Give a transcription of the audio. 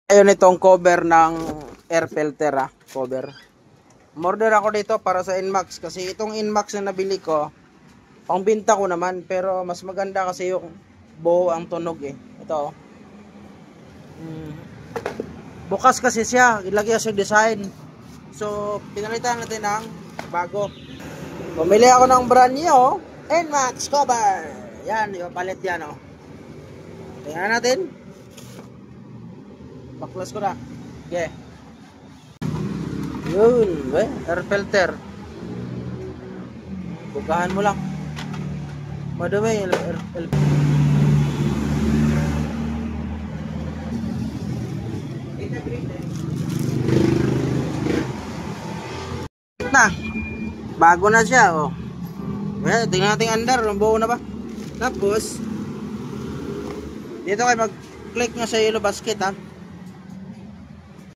Ayun itong cover ng air filter cover. Order ako dito para sa Inmax kasi itong Inmax na nabili ko pangbenta ko naman, pero mas maganda kasi yung buo ang tunog Ito. Bukas kasi siya, ilagay sa design. So, pinalitan natin ng bago. Bumili ako ng brand new Inmax cover. Yan, ipapalit yan Tingnan natin. Baklas ko na. Okay. Yun, air filter. Bukahan mo lang. Madumi, na. Bago na siya, tingnan natin under, buo na ba? Tapos, dito kayo mag-click nga sa yellow basket,